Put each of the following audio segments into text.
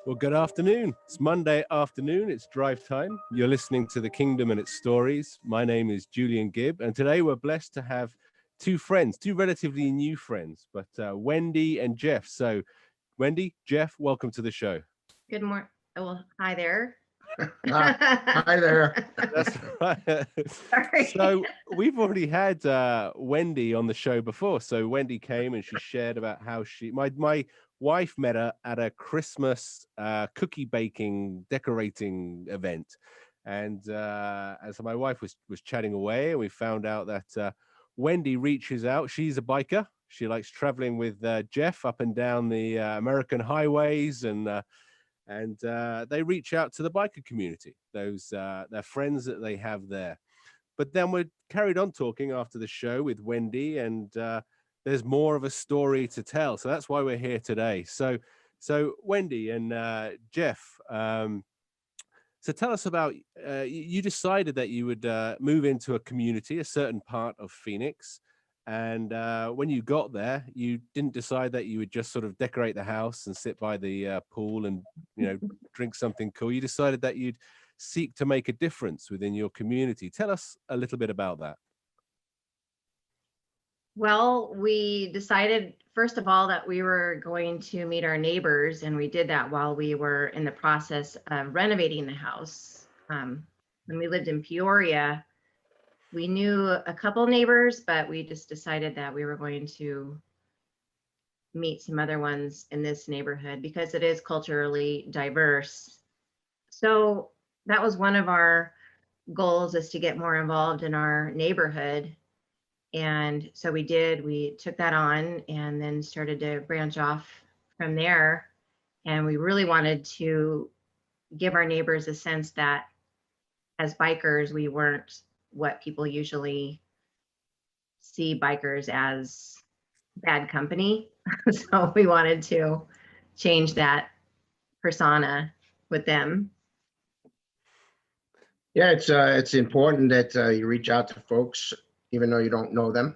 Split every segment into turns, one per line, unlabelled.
Well, good afternoon. It's Monday afternoon. It's drive time. You're listening to The Kingdom and Its Stories. My name is Julian Gibb, and today we're blessed to have two friends, two relatively new friends, but Wendy and Jeff. So, Wendy, Jeff, welcome to the show.
Good morning. Well, hi there.
Hi there.
That's right.
Sorry.
So we've already had Wendy on the show before. So Wendy came and she shared about how my wife met her at a Christmas cookie baking decorating event, and so my wife was chatting away, and we found out that Wendy reaches out. She's a biker. She likes traveling with Jeff up and down the American highways, and they reach out to the biker community, those their friends that they have there. But then we carried on talking after the show with Wendy, and there's more of a story to tell. So that's why we're here today. So Wendy and Jeff, so tell us about, you decided that you would move into a community, a certain part of Phoenix. And when you got there, you didn't decide that you would just sort of decorate the house and sit by the pool and, drink something cool. You decided that you'd seek to make a difference within your community. Tell us a little bit about that.
Well, we decided, first of all, that we were going to meet our neighbors, and we did that while we were in the process of renovating the house. When we lived in Peoria, we knew a couple neighbors, but we just decided that we were going to meet some other ones in this neighborhood because it is culturally diverse. So that was one of our goals, is to get more involved in our neighborhood. And so we did. We took that on and then started to branch off from there. And we really wanted to give our neighbors a sense that as bikers, we weren't what people usually see bikers as, bad company. So we wanted to change that persona with them.
Yeah, it's important that you reach out to folks, even though you don't know them.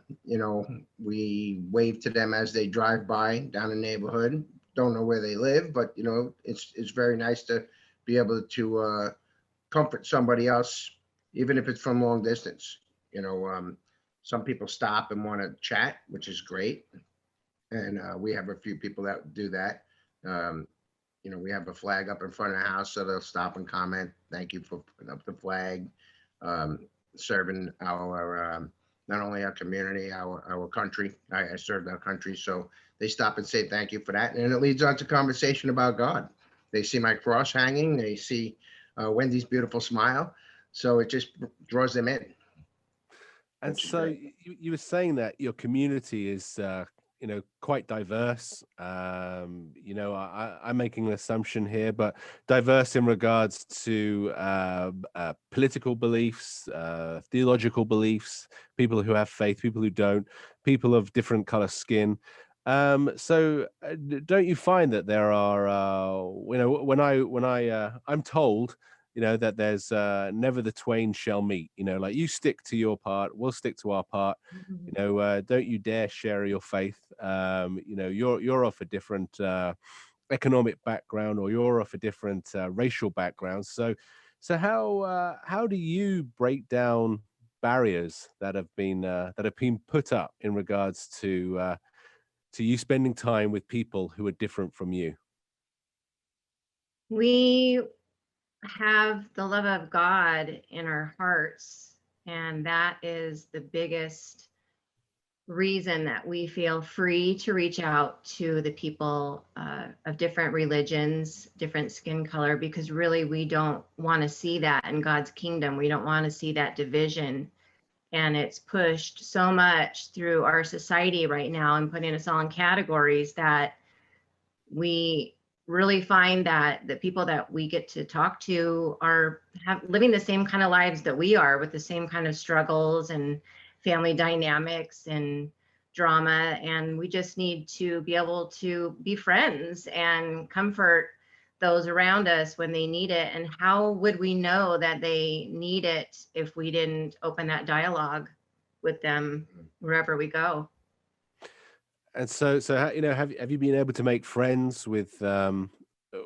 We wave to them as they drive by down the neighborhood. Don't know where they live, but it's very nice to be able to comfort somebody else, even if it's from long distance. Some people stop and want to chat, which is great, and we have a few people that do that. We have a flag up in front of the house, so they'll stop and comment. Thank you for putting up the flag, serving our not only our community, our country. I served our country, so they stop and say thank you for that, and it leads on to conversation about God. They see my cross hanging. They see Wendy's beautiful smile, so it just draws them in.
And so you were saying that your community is quite diverse. I'm making an assumption here, but diverse in regards to political beliefs, theological beliefs, people who have faith, people who don't, people of different color skin. So don't you find that there are I'm told that there's never the twain shall meet, like you stick to your part, we'll stick to our part. Don't you dare share your faith. You're of a different economic background, or you're of a different racial background. So how do you break down barriers that have been put up in regards to you spending time with people who are different from you?
We have the love of God in our hearts, and that is the biggest reason that we feel free to reach out to the people of different religions, different skin color, because really we don't want to see that in God's kingdom. We don't want to see that division. And it's pushed so much through our society right now and putting us all in categories that we really find that the people that we get to talk to are living the same kind of lives that we are, with the same kind of struggles and family dynamics and drama. And we just need to be able to be friends and comfort those around us when they need it. And how would we know that they need it if we didn't open that dialogue with them wherever we go?
And so have you been able to make friends with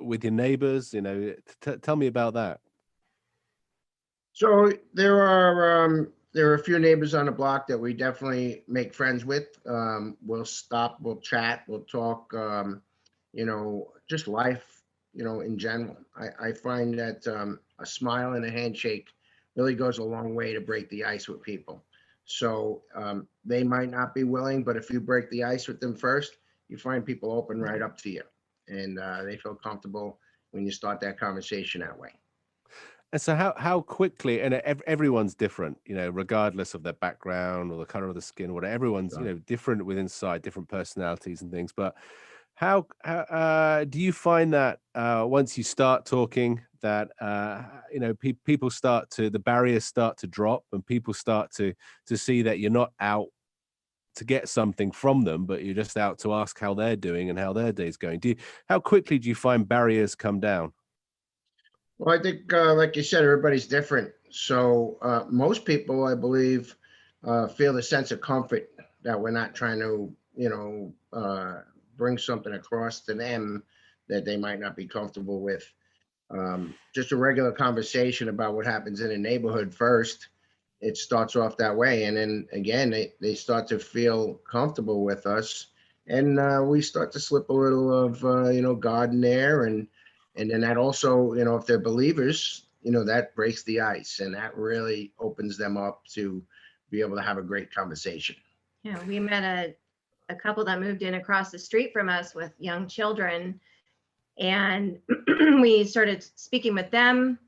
with your neighbors? You know, tell me about that.
So there are a few neighbors on the block that we definitely make friends with. We'll stop, we'll chat, we'll talk, just life, in general. I find that a smile and a handshake really goes a long way to break the ice with people. So they might not be willing, but if you break the ice with them first, you find people open right up to you, and they feel comfortable when you start that conversation that way.
And so how quickly, and everyone's different, regardless of their background or the color of the skin or whatever, everyone's,
Right.
different with inside, different personalities and things. But how do you find that once you start talking that, people start to, the barriers start to drop and people start to see that you're not out to get something from them, but you're just out to ask how they're doing and how their day's going? How quickly do you find barriers come down?
Well, I think, like you said, everybody's different. So most people, I believe, feel the sense of comfort that we're not trying to, bring something across to them that they might not be comfortable with. Just a regular conversation about what happens in a neighborhood first. It starts off that way. And then again, they start to feel comfortable with us. And we start to slip a little of, God in there. And then that also, if they're believers, that breaks the ice and that really opens them up to be able to have a great conversation.
Yeah, we met a couple that moved in across the street from us with young children, and we started speaking with them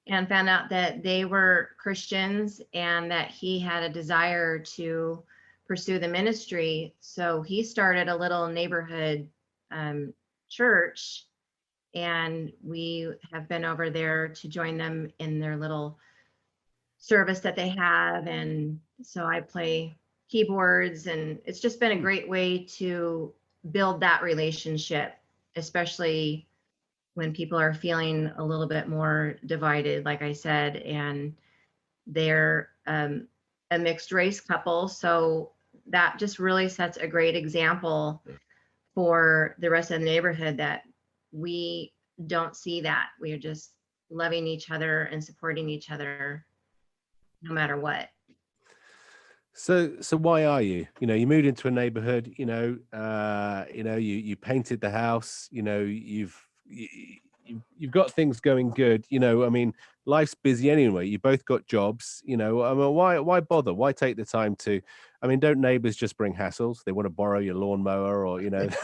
and found out that they were Christians and that he had a desire to pursue the ministry. So he started a little neighborhood church, and we have been over there to join them in their little service that they have. And so I play keyboards, and it's just been a great way to build that relationship, especially when people are feeling a little bit more divided, like I said, and they're a mixed race couple. So that just really sets a great example for the rest of the neighborhood, that we don't see that. We are just loving each other and supporting each other no matter what.
So why are you? You moved into a neighborhood. You painted the house. You've got things going good. I mean, life's busy anyway. You both got jobs. I mean, why bother? Why take the time to? I mean, don't neighbors just bring hassles? They want to borrow your lawnmower, or there's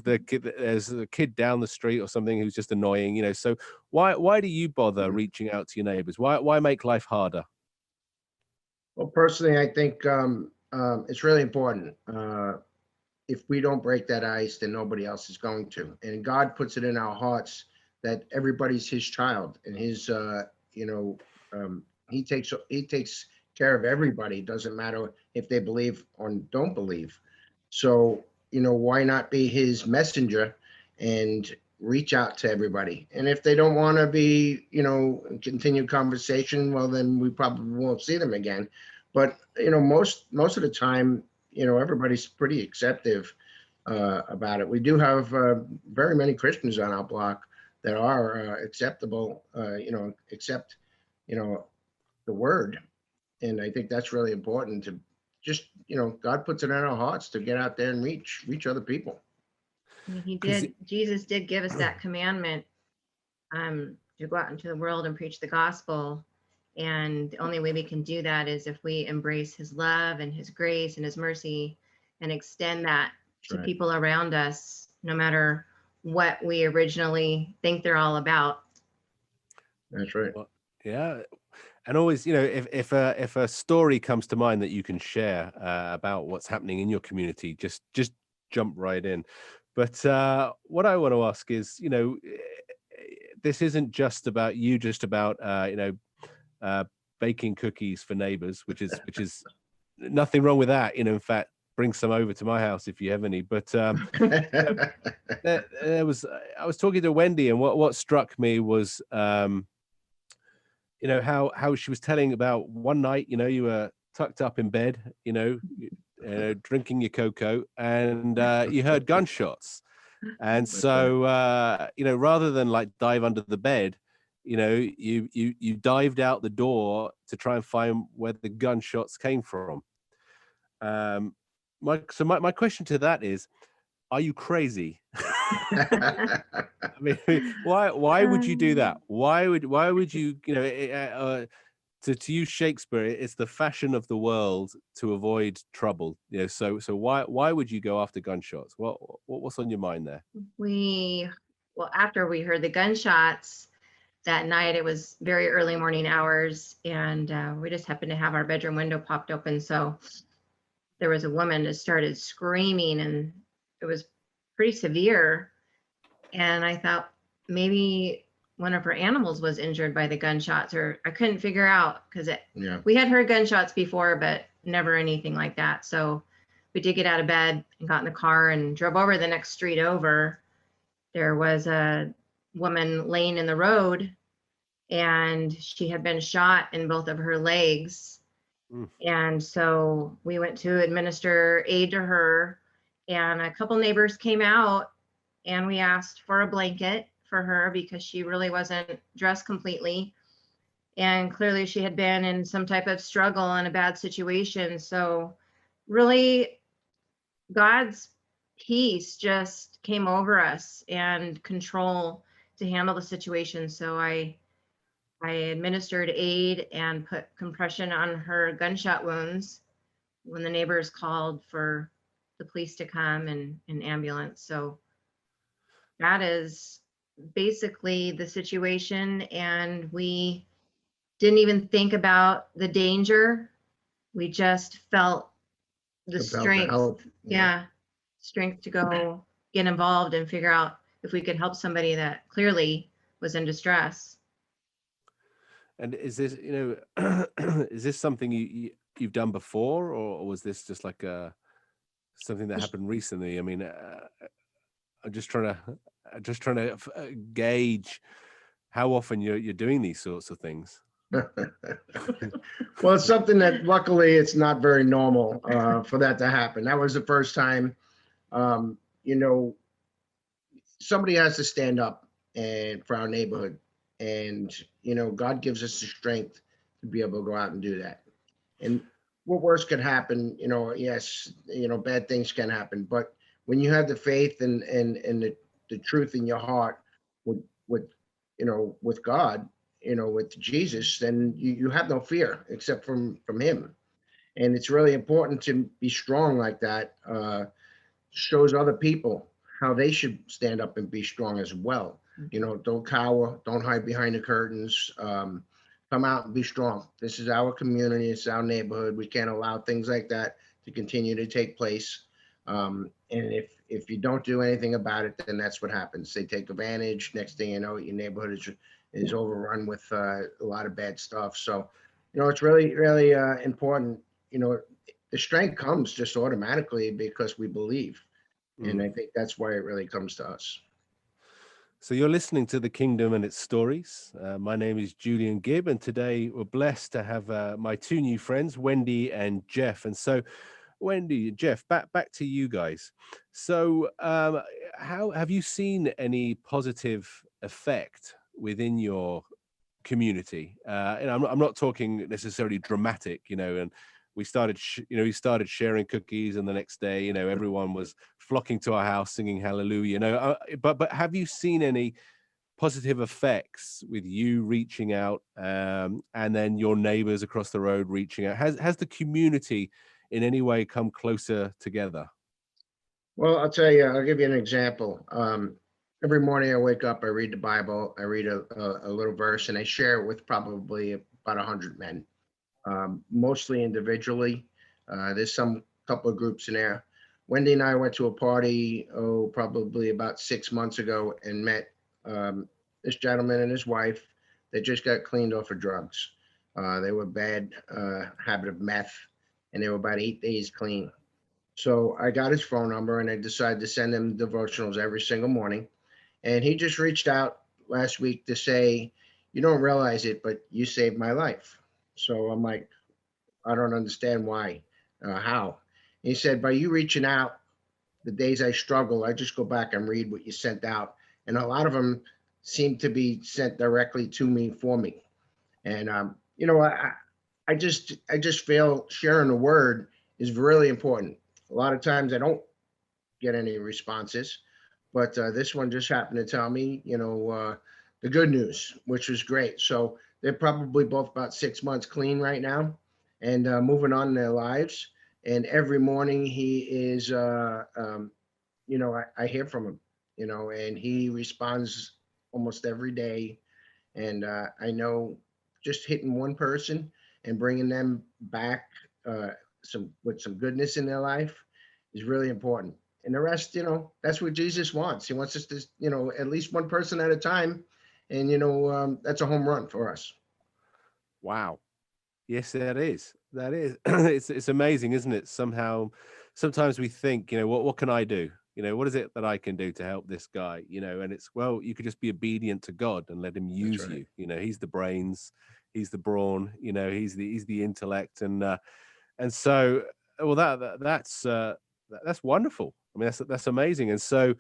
a kid down the street or something who's just annoying. So why do you bother reaching out to your neighbors? Why make life harder?
Well, personally, I think it's really important. If we don't break that ice, then nobody else is going to. And God puts it in our hearts that everybody's His child, and He takes care of everybody. It doesn't matter if they believe or don't believe. So why not be His messenger and reach out to everybody? And if they don't want to be, continue conversation, well, then we probably won't see them again. But most of the time, everybody's pretty acceptive about it. We do have very many Christians on our block that are acceptable, accept, the word. And I think that's really important to just, God puts it in our hearts to get out there and reach other people.
He did. Jesus did give us that commandment to go out into the world and preach the gospel. And the only way we can do that is if we embrace His love and His grace and His mercy and extend that to people around us, no matter what we originally think they're all about.
That's right.
Well, yeah. And always, if a story comes to mind that you can share about what's happening in your community, just jump right in. But what I want to ask is, this isn't just about you, just about baking cookies for neighbors, which is nothing wrong with that. In fact, bring some over to my house if you have any. But I was talking to Wendy, and what struck me was how she was telling about one night, you were tucked up in bed, drinking your cocoa, and you heard gunshots. And so, rather than like dive under the bed, you dived out the door to try and find where the gunshots came from. My question to that is, are you crazy? I mean, why would you do that? Why would you, to use Shakespeare, it's the fashion of the world to avoid trouble. So why would you go after gunshots? What's on your mind there?
After we heard the gunshots that night, it was very early morning hours, and we just happened to have our bedroom window popped open. So there was a woman that started screaming, and it was pretty severe. And I thought maybe one of her animals was injured by the gunshots, or I couldn't figure out, because we had heard gunshots before, but never anything like that. So we did get out of bed and got in the car and drove over the next street over. There was a woman laying in the road, and she had been shot in both of her legs. And so we went to administer aid to her, and a couple neighbors came out, and we asked for a blanket for her because she really wasn't dressed completely. And clearly she had been in some type of struggle and a bad situation. So really, God's peace just came over us and control to handle the situation. So I administered aid and put compression on her gunshot wounds when the neighbors called for the police to come and an ambulance. So that is basically the situation. And we didn't even think about the danger. We just felt the strength. Strength to go get involved and figure out if we could help somebody that clearly was in distress.
And is this, is this something you've done before, or was this just like something that happened recently? I mean, I'm just trying to gauge how often you're doing these sorts of things.
Well, it's something that luckily it's not very normal for that to happen. That was the first time. Somebody has to stand up and for our neighborhood, and God gives us the strength to be able to go out and do that. And what worse could happen? Yes, bad things can happen, but when you have the faith and the truth in your heart with God, with Jesus, then you have no fear except from Him. And it's really important to be strong like that. Shows other people how they should stand up and be strong as well. Don't cower, don't hide behind the curtains. Come out and be strong. This is our community, it's our neighborhood. We can't allow things like that to continue to take place. And if you don't do anything about it, then that's what happens. They take advantage. Next thing you know, your neighborhood is overrun with a lot of bad stuff. So, it's really, really important. The strength comes just automatically because we believe. And I think that's why it really comes to us.
So you're listening to The Kingdom and Its Stories. My name is Julian Gibb, and today we're blessed to have my two new friends, Wendy and Jeff. And so, Wendy, Jeff, back to you guys. So how have you seen any positive effect within your community? And I'm not talking necessarily dramatic, and we started sharing cookies, and the next day, everyone was flocking to our house singing hallelujah, but have you seen any positive effects with you reaching out, and then your neighbors across the road reaching out? Has the community in any way come closer together?
Well, I'll tell you, I'll give you an example. Every morning I wake up, I read the Bible, I read a little verse, and I share it with probably about 100 men. Mostly individually. There's some couple of groups in there. Wendy and I went to a party, probably about 6 months ago, and met this gentleman and his wife. They just got cleaned off of drugs. They were bad habit of meth, and they were about 8 days clean. So I got his phone number, and I decided to send him devotionals every single morning. And he just reached out last week to say, "You don't realize it, but you saved my life." So I'm like, I don't understand why, how. He said, by you reaching out the days I struggle, I just go back and read what you sent out. And a lot of them seem to be sent directly to me for me. And, I just feel sharing the word is really important. A lot of times I don't get any responses, but this one just happened to tell me, the good news, which was great. So they're probably both about 6 months clean right now and moving on in their lives. And every morning he is, I hear from him, and he responds almost every day. And I know just hitting one person and bringing them back some goodness in their life is really important. And the rest, that's what Jesus wants. He wants us to, at least one person at a time. And, that's a home run for us.
Wow. Yes, that is. That is. It's amazing, isn't it? Sometimes we think, what can I do? What is it that I can do to help this guy? And it's, well, you could just be obedient to God and let him
That's
use
right.
you. He's the brains, he's the brawn, he's the intellect. And so, well, that's wonderful. I mean, that's amazing. And so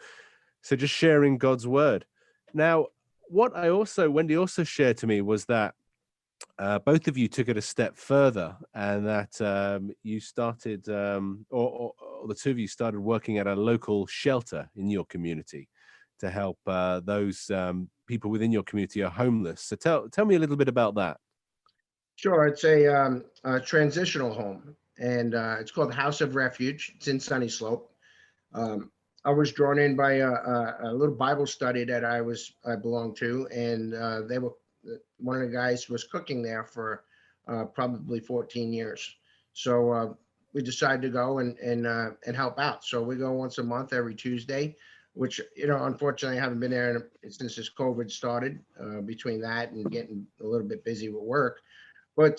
just sharing God's word. Now, what Wendy also shared to me was that both of you took it a step further, and that you started, or the two of you started working at a local shelter in your community to help those people within your community who are homeless. So tell me a little bit about that.
Sure. It's a transitional home, and it's called House of Refuge. It's in Sunny Slope. Um, I was drawn in by a little Bible study that I belonged to, and one of the guys was cooking there for probably 14 years. So we decided to go and help out. So we go once a month, every Tuesday, which unfortunately I haven't been there since this COVID started. Between that and getting a little bit busy with work, but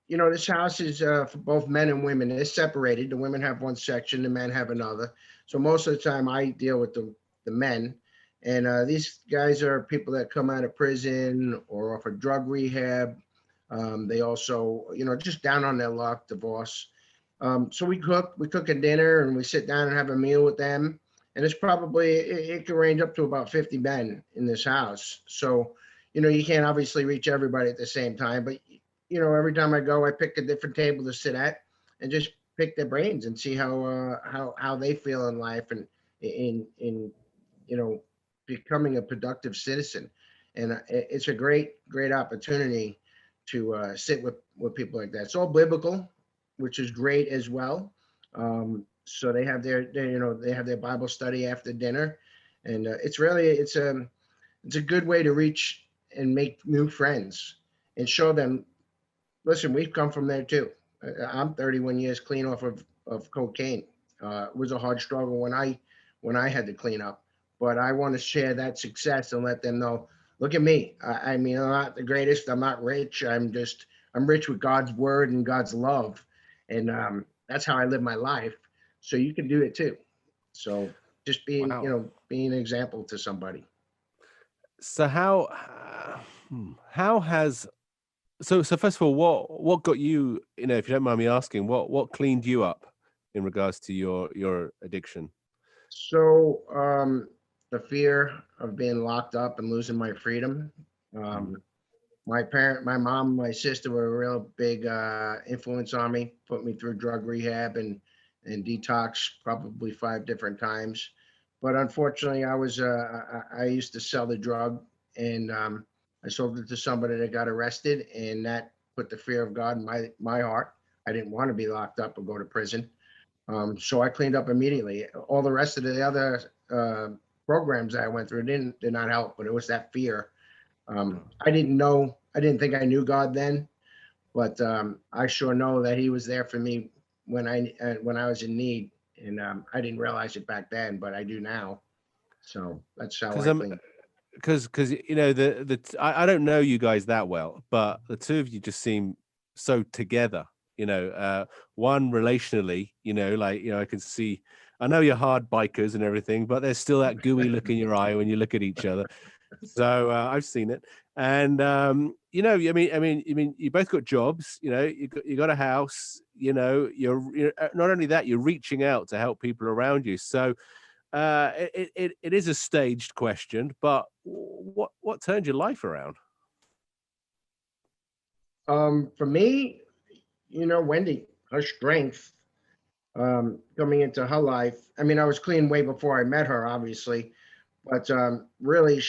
this house is for both men and women. It's separated. The women have one section, the men have another. So most of the time, I deal with the men, and these guys are people that come out of prison or off of drug rehab. They also, just down on their luck, divorce. So we cook a dinner, and we sit down and have a meal with them. And it's probably it can range up to about 50 men in this house. So you can't obviously reach everybody at the same time, but every time I go, I pick a different table to sit at and just pick their brains and see how they feel in life and in becoming a productive citizen. And it's a great opportunity to sit with people like that. It's all biblical, which is great as well. So they have they have their Bible study after dinner, and it's a good way to reach and make new friends and show them, listen, we've come from there too. I'm 31 years clean off of cocaine. It was a hard struggle when I had to clean up, but I want to share that success and let them know, look at me. I mean, I'm not the greatest. I'm not rich. I'm rich with God's word and God's love. And that's how I live my life. So you can do it too. So just
Wow.
being an example to somebody.
So how has so first of all, what got you, if you don't mind me asking, what cleaned you up in regards to your addiction?
So the fear of being locked up and losing my freedom.
Mm.
Um, my mom, my sister were a real big influence on me, put me through drug rehab and detox probably 5 different times. But unfortunately, I used to sell the drug, and I sold it to somebody that got arrested, and that put the fear of God in my heart. I didn't want to be locked up or go to prison. So I cleaned up immediately. All the rest of the other programs that I went through did not help, but it was that fear. I didn't think I knew God then, but I sure know that He was there for me when I was in need, and I didn't realize it back then, but I do now. So that's how
Because
I clean.
because I don't know you guys that well, but the two of you just seem so together. One relationally, I can see. I know you're hard bikers and everything, but there's still that gooey look in your eye when you look at each other. So I've seen it, and you both got jobs. You got a house. You're not only that, you're reaching out to help people around you. So it is a staged question, but what turned your life around?
For me, Wendy, her strength coming into her life. I mean, I was clean way before I met her, obviously, but really,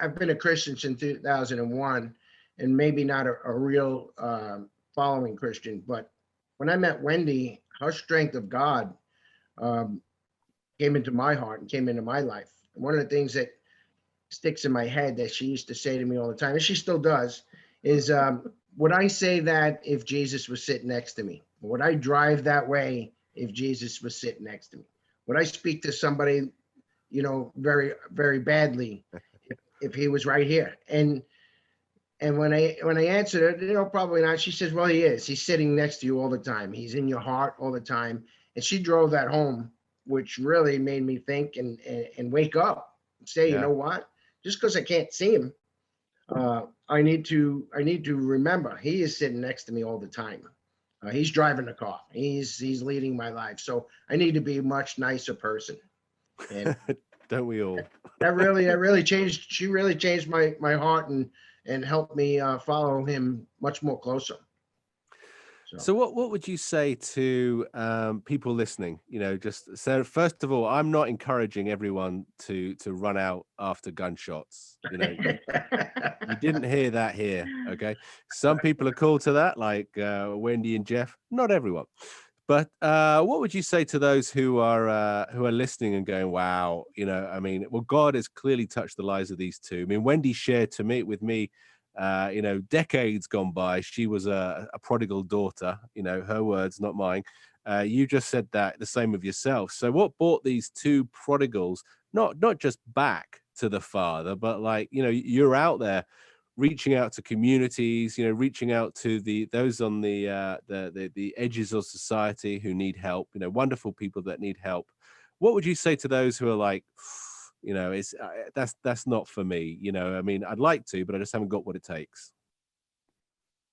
I've been a Christian since 2001, and maybe not a real following Christian, but when I met Wendy, her strength of God um, came into my heart and came into my life. And one of the things that sticks in my head that she used to say to me all the time, and she still does, is would I say that if Jesus was sitting next to me? Would I drive that way if Jesus was sitting next to me? Would I speak to somebody, very, very badly if he was right here? And when I answered it, probably not. She says, well, he is. He's sitting next to you all the time. He's in your heart all the time. And she drove that home, which really made me think and wake up and say, you know what? Just because I can't see him, I need to remember he is sitting next to me all the time. He's driving the car. He's leading my life. So I need to be a much nicer person. And
don't we all?
that really changed. She really changed my heart and helped me follow him much more closer.
So what would you say to people listening? So first of all, I'm not encouraging everyone to run out after gunshots. You didn't hear that here. Okay. Some people are cool to that, like Wendy and Jeff. Not everyone. But what would you say to those who are listening and going, wow, God has clearly touched the lives of these two. I mean, Wendy shared with me, decades gone by, she was a prodigal daughter, her words, not mine. You just said that the same of yourself. So what brought these two prodigals, not just back to the Father, but you're out there reaching out to communities, reaching out to those on the edges of society who need help, wonderful people that need help. What would you say to those who are like, it's that's not for me? I'd like to, but I just haven't got what it takes.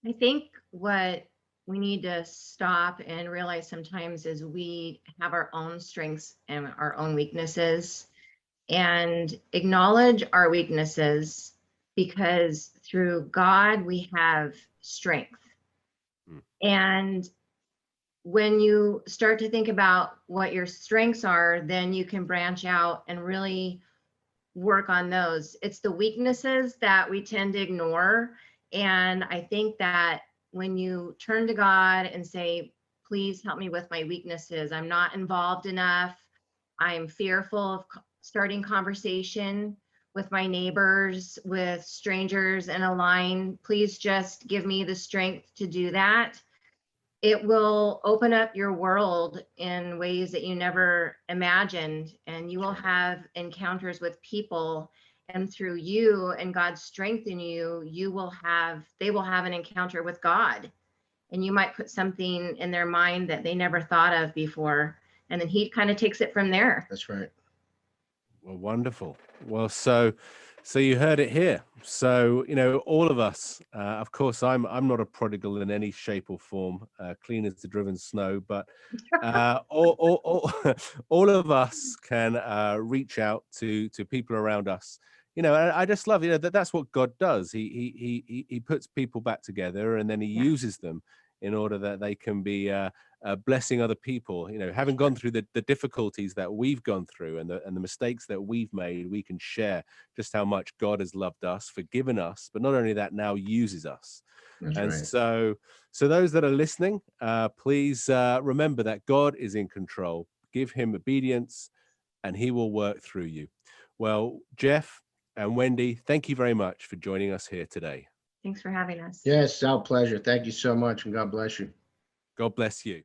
I think what we need to stop and realize sometimes is we have our own strengths and our own weaknesses, and acknowledge our weaknesses, because through God we have strength. And when you start to think about what your strengths are, then you can branch out and really work on those. It's the weaknesses that we tend to ignore. And I think that when you turn to God and say, please help me with my weaknesses, I'm not involved enough, I'm fearful of starting conversation with my neighbors, with strangers in a line, please just give me the strength to do that. It will open up your world in ways that you never imagined, and you will have encounters with people, and through you and God's strength in you, they will have an encounter with God, and you might put something in their mind that they never thought of before, and then he kind of takes it from there.
That's right.
Well, wonderful. Well, so you heard it here. So, all of us, of course, I'm not a prodigal in any shape or form, clean as the driven snow, but all of us can reach out to people around us. I just love, that's what God does. He puts people back together, and then he uses them in order that they can be blessing other people. Having gone through the difficulties that we've gone through and the mistakes that we've made, we can share just how much God has loved us, forgiven us, but not only that, now uses us.
That's
and
right.
so those that are listening, please remember that God is in control. Give him obedience and he will work through you. Well, Jeff and Wendy, thank you very much for joining us here today.
Thanks for having us.
Yes, our pleasure. Thank you so much, and God bless you.
God bless you.